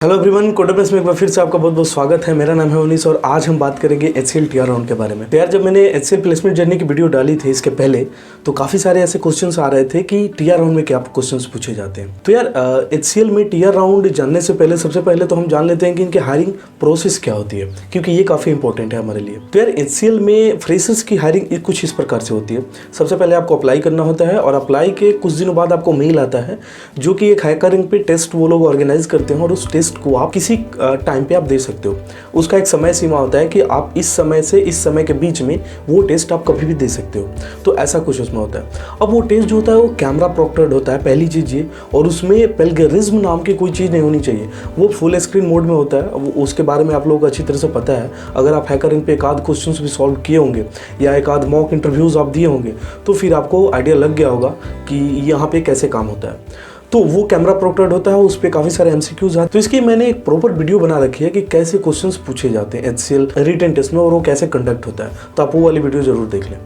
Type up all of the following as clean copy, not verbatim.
Hello everyone, कोडरप्रेस में एक बार फिर से आपका बहुत बहुत स्वागत है। मेरा नाम है उनीस और आज हम बात करेंगे HCL टीआर राउंड के बारे में। तो यार, जब मैंने HCL प्लेसमेंट जर्नी की वीडियो डाली थी इसके पहले, तो काफ़ी सारे ऐसे क्वेश्चंस आ रहे थे कि टीआर राउंड में क्या क्वेश्चंस पूछे जाते हैं। तो यार, HCL में टीआर राउंड जानने से पहले सबसे पहले तो हम जान लेते हैं कि इनकी हायरिंग प्रोसेस क्या होती है, क्योंकि ये काफ़ी इंपॉर्टेंट है हमारे लिए। तो यार, HCL में फ्रेशर्स की हायरिंग कुछ इस प्रकार से होती है। सबसे पहले आपको अप्लाई करना होता है और अप्लाई के कुछ दिनों बाद आपको मेल आता है, जो कि एक हैकरिंग पे टेस्ट वो लोग ऑर्गेनाइज करते हैं और उस टेस्ट को आप किसी टाइम पे आप दे सकते हो। उसका एक समय सीमा होता है कि आप इस समय से इस समय के बीच में वो टेस्ट आप कभी भी दे सकते हो। तो ऐसा कुछ उसमें होता है। अब वो टेस्ट जो होता है वो कैमरा प्रोक्टर्ड होता है, पहली चीज़ ये, और उसमें प्लेगरिज्म नाम की कोई चीज़ नहीं होनी चाहिए। वो फुल स्क्रीन मोड में होता है। उसके बारे में आप लोगों को अच्छी तरह से पता है। अगर आप हैकरिंग पे एक आध क्वेश्चन भी सॉल्व किए होंगे या एक आध मॉक इंटरव्यूज़ आप दिए होंगे, तो फिर आपको आइडिया लग गया होगा कि यहाँ पे कैसे काम होता है। तो वो कैमरा प्रोक्टर्ड होता है, उस पर काफ़ी सारे MCQs हैं। तो इसकी मैंने एक प्रॉपर वीडियो बना रखी है कि कैसे क्वेश्चंस पूछे जाते हैं HCL रिटन टेस्ट में और वो कैसे कंडक्ट होता है। तो आप वो वाली वीडियो जरूर देख लें।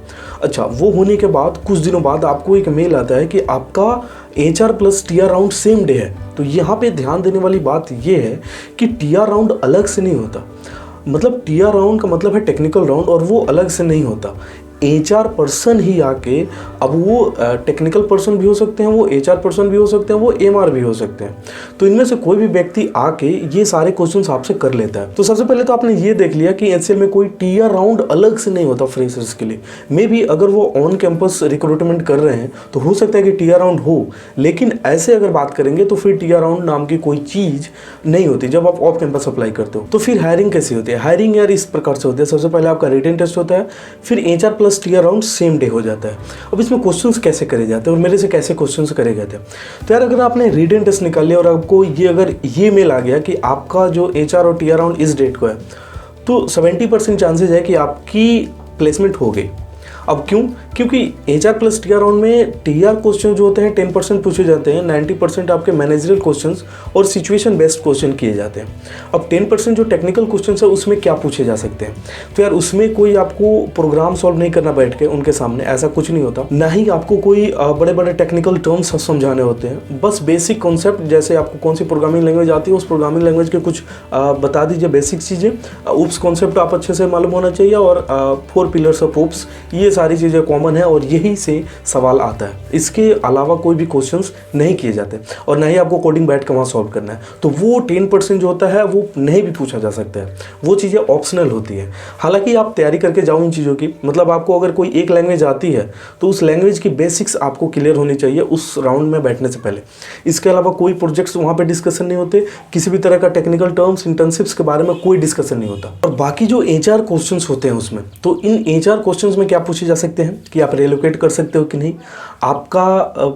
अच्छा, वो होने के बाद कुछ दिनों बाद आपको एक मेल आता है कि आपका HR plus TR round same day है। तो यहाँ पे ध्यान देने वाली बात ये है कि टीआर राउंड अलग से नहीं होता। मतलब टीआर राउंड का मतलब है टेक्निकल राउंड, और वो अलग से नहीं होता। HR पर्सन ही आके, अब वो टेक्निकल पर्सन भी हो सकते हैं, वो HR पर्सन भी हो सकते हैं, वो MR भी हो सकते हैं। तो इनमें से कोई भी व्यक्ति आके ये सारे क्वेश्चंस आपसे कर लेता है। तो सबसे पहले तो आपने ये देख लिया कि HCL में कोई टीआर राउंड अलग से नहीं होता फ्रेशर्स के लिए। मे बी अगर वो ऑन कैंपस रिक्रूटमेंट कर रहे हैं तो हो सकता है कि टीआर राउंड हो, लेकिन ऐसे अगर बात करेंगे तो फिर टीआर राउंड नाम की कोई चीज़ नहीं होती जब आप ऑफ कैंपस अप्लाई करते हो। तो फिर हायरिंग कैसी होती है? हायरिंग यार इस प्रकार से होती है। सबसे पहले आपका रिटन टेस्ट होता है, फिर HR plus TR round same day हो जाता है। अब इसमें क्वेश्चंस कैसे करे जाते हैं और मेरे से कैसे क्वेश्चंस करे गए थे? तो यार, अगर आपने रिटन टेस्ट निकाल लिया और आपको ये मेल आ गया कि आपका जो HR और टीआर राउंड इस डेट को है, तो 70% चांसेज है कि आपकी प्लेसमेंट हो गई। अब क्यों? क्योंकि HR प्लस टीआर राउंड में टीआर क्वेश्चन जो होते हैं 10% पूछे जाते हैं, 90% आपके मैनेजरियल क्वेश्चंस और सिचुएशन बेस्ड क्वेश्चन किए जाते हैं। अब 10% जो टेक्निकल क्वेश्चंस है उसमें क्या पूछे जा सकते हैं? तो यार, उसमें कोई आपको प्रोग्राम सॉल्व नहीं करना बैठ के उनके सामने, ऐसा कुछ नहीं होता। ना ही आपको कोई बड़े बड़े टेक्निकल टर्म्स समझाने होते हैं। बस बेसिक कॉन्सेप्ट, जैसे आपको कौन सी प्रोग्रामिंग लैंग्वेज आती है उस प्रोग्रामिंग लैंग्वेज के कुछ बता दीजिए बेसिक चीज़ें। उप्स कॉन्सेप्ट आप अच्छे से मालूम होना चाहिए, और 4 पिलर्स ऑफ उप्स, ये सारी चीज़ें कॉमन है और यही से सवाल आता है। इसके अलावा कोई भी क्वेश्चंस नहीं किए जाते और ना ही आपको कोडिंग बैठ के वहाँ सॉल्व करना है। तो वो 10% जो होता है वो नहीं भी पूछा जा सकता है, वो चीज़ें ऑप्शनल होती है। हालांकि आप तैयारी करके जाओ इन चीज़ों की। मतलब आपको अगर कोई एक लैंग्वेज आती है तो उस लैंग्वेज की बेसिक्स आपको क्लियर होनी चाहिए उस राउंड में बैठने से पहले। इसके अलावा कोई प्रोजेक्ट्स वहाँ पर डिस्कशन नहीं होते, किसी भी तरह का टेक्निकल टर्म्स, इंटर्नशिप्स के बारे में कोई डिस्कशन नहीं होता। और बाकी जो HR क्वेश्चन होते हैं उसमें, तो इन HR क्वेश्चन में क्या पूछे जा सकते हैं कि आप रिलोकेट कर सकते हो कि नहीं, आपका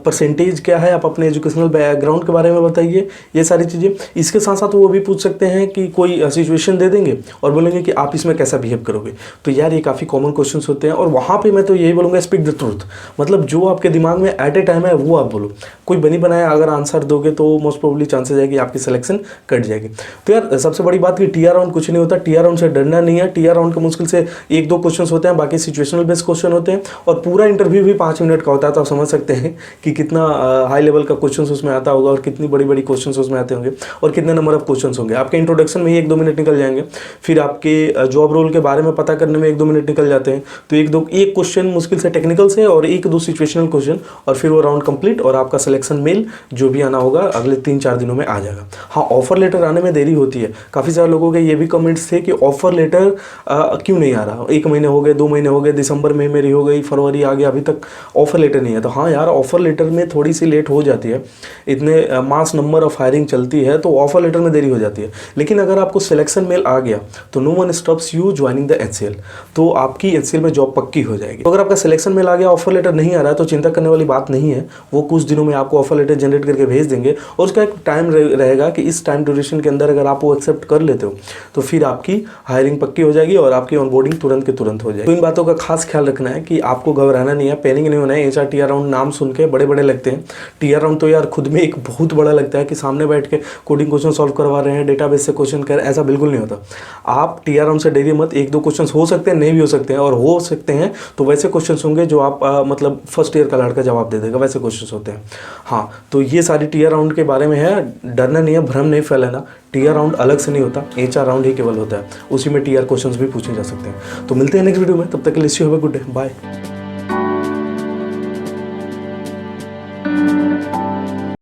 परसेंटेज क्या है, आप अपने एजुकेशनल बैकग्राउंड के बारे में बताइए, ये सारी चीज़ें। इसके साथ साथ वो भी पूछ सकते हैं कि कोई सिचुएशन दे देंगे और बोलेंगे कि आप इसमें कैसा बिहेव करोगे। तो यार, ये काफ़ी कॉमन क्वेश्चंस होते हैं और वहाँ पे मैं तो यही बोलूँगा, स्पीक द ट्रूथ। मतलब जो आपके दिमाग में एट ए टाइम है वो आप बोलो। कोई बनी बनाया अगर आंसर दोगे तो मोस्ट प्रोबेबली चांसेस है कि आपकी सिलेक्शन कट जाएगी। तो यार, सबसे बड़ी बात कि टीआर राउंड कुछ नहीं होता। टीआर राउंड से डरना नहीं है। टीआर राउंड के मुश्किल से 1-2 क्वेश्चन होते हैं, बाकी सिचुएशनल बेस्ड क्वेश्चन होते हैं, और पूरा इंटरव्यू भी 5 मिनट का होता है। तो आप समझ सकते हैं कि कितना हाई लेवल का क्वेश्चन उसमें आता होगा और कितनी बड़ी बड़ी क्वेश्चन उसमें आते होंगे और कितने नंबर ऑफ क्वेश्चन होंगे। आपके इंट्रोडक्शन में ही 1-2 मिनट निकल जाएंगे, फिर आपके जॉब रोल के बारे में पता करने में 1-2 मिनट निकल जाते हैं। तो एक क्वेश्चन मुश्किल से टेक्निकल से और 1-2 सिचुएशनल क्वेश्चन, और फिर वो राउंड कंप्लीट और आपका सिलेक्शन मेल जो भी आना होगा अगले 3-4 दिनों में आ जाएगा। हाँ, ऑफर लेटर आने में देरी होती है। काफ़ी सारे लोगों के ये भी कमेंट्स थे कि ऑफर लेटर क्यों नहीं आ रहा, 1 महीने हो गए, 2 महीने हो गए, दिसंबर में मेरी हो गई, फरवरी आ गया, अभी तक ऑफर लेटर नहीं है। तो हाँ यार, ऑफर लेटर में थोड़ी सी लेट हो जाती है। इतने मास नंबर ऑफ हायरिंग चलती है तो ऑफर लेटर में देरी हो जाती है। लेकिन अगर आपको सिलेक्शन मेल आ गया तो no one stops you joining the HCL, तो आपकी HCL में जॉब पक्की हो जाएगी। तो अगर आपका सिलेक्शन मेल आ गया, ऑफर लेटर नहीं आ रहा है, तो चिंता करने वाली बात नहीं है। वो कुछ दिनों में आपको ऑफर लेटर जनरेट करके भेज देंगे और उसका एक टाइम रहेगा कि इस टाइम ड्यूरेशन के अंदर अगर आप वो एक्सेप्ट कर लेते हो तो फिर आपकी हायरिंग पक्की हो जाएगी और आपकी ऑनबोर्डिंग तुरंत के तुरंत हो जाएगी। तो इन बातों का खास ख्याल रखना है कि आपको घबराना नहीं है, पैनिक नहीं होना है। HR टीआर टीआर राउंड नाम सुन के बड़े बड़े लगते हैं। टीआर राउंड तो यार खुद में एक बहुत बड़ा लगता है कि सामने बैठ के कोडिंग क्वेश्चन सॉल्व करवा रहे हैं, डेटाबेस से क्वेश्चन कर, ऐसा बिल्कुल नहीं होता। आप टीआर राउंड से डरिए मत, एक दो क्वेश्चन हो सकते हैं, नहीं भी हो सकते हैं, और हो सकते हैं तो वैसे क्वेश्चन होंगे जो आप मतलब फर्स्ट ईयर का लड़का जवाब दे देगा, वैसे क्वेश्चन होते हैं। हाँ, तो ये सारी टीआर राउंड के बारे में है, डरना नहीं है, भ्रम नहीं फैलाना। टीआर राउंड अलग से नहीं होता, एचआर राउंड ही केवल होता है, उसी में टीआर क्वेश्चंस भी पूछे जा सकते हैं। तो मिलते हैं नेक्स्ट वीडियो में, तब तक के लिए have a good day, bye.